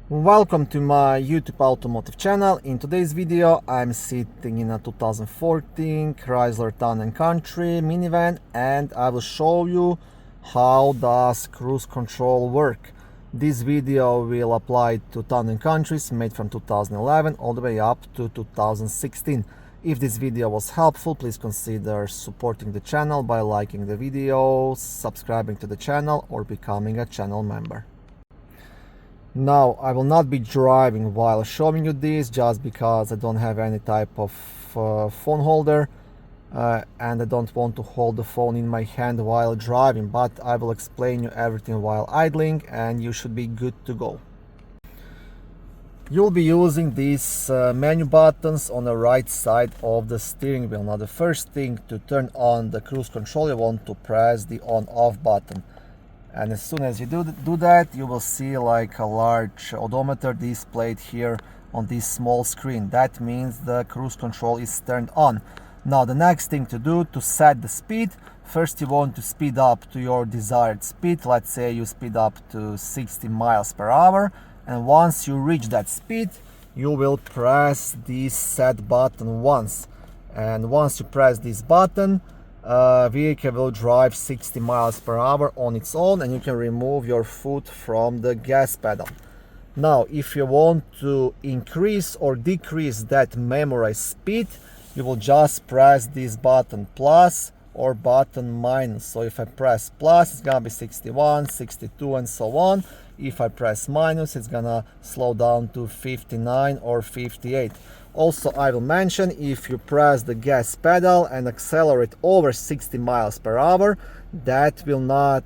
Welcome to my YouTube automotive channel. In today's video I'm sitting in a 2014 Chrysler Town and Country minivan, and I will show you how does cruise control work. This video will apply to Town and Countries made from 2011 all the way up to 2016. If this video was helpful, please consider supporting the channel by liking the video, subscribing to the channel, or becoming a channel member. Now, I will not be driving while showing you this, just because I don't have any type of phone holder and I don't want to hold the phone in my hand while driving, but I will explain you everything while idling and you should be good to go. You'll be using these menu buttons on the right side of the steering wheel. Now, the first thing to turn on the cruise control, you want to press the on-off button. And as soon as you do that, you will see like a large odometer displayed here on this small screen. That means the cruise control is turned on. Now the next thing to do to set the speed, first you want to speed up to your desired speed. Let's say you speed up to 60 miles per hour. And once you reach that speed, you will press this set button once. And once you press this button, vehicle will drive 60 miles per hour on its own, and you can remove your foot from the gas pedal. Now, if you want to increase or decrease that memorized speed, you will just press this button plus or button minus. So if I press plus, it's gonna be 61, 62, and so on. If I press minus, it's gonna slow down to 59 or 58. Also, I will mention, if you press the gas pedal and accelerate over 60 miles per hour, that will not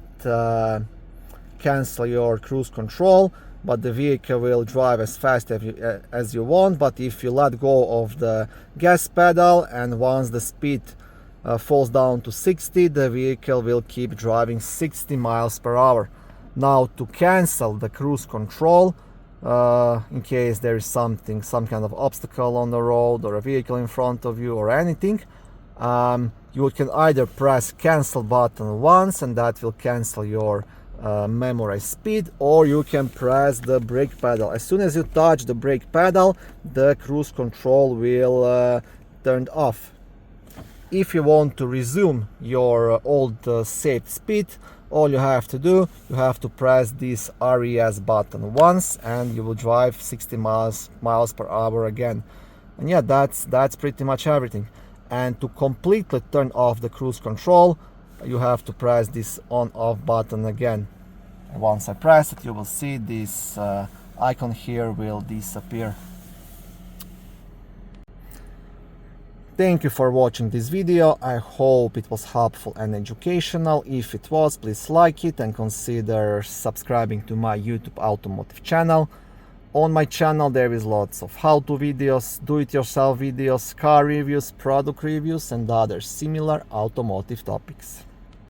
cancel your cruise control, but the vehicle will drive as fast as you want. But if you let go of the gas pedal and once the speed falls down to 60, the vehicle will keep driving 60 miles per hour. Now, to cancel the cruise control, in case there is some kind of obstacle on the road or a vehicle in front of you or anything, you can either press cancel button once and that will cancel your memorized speed, or you can press the brake pedal. As soon as you touch the brake pedal, the cruise control will turn off. If you want to resume your old saved speed, all you have to do, you have to press this RES button once and you will drive 60 miles per hour again. And yeah, that's pretty much everything. And to completely turn off the cruise control, you have to press this on-off button again. And once I press it, you will see this icon here will disappear. Thank you for watching this video. I hope it was helpful and educational. If it was, please like it and consider subscribing to my YouTube automotive channel. On my channel there is lots of how-to videos, do-it-yourself videos, car reviews, product reviews, and other similar automotive topics.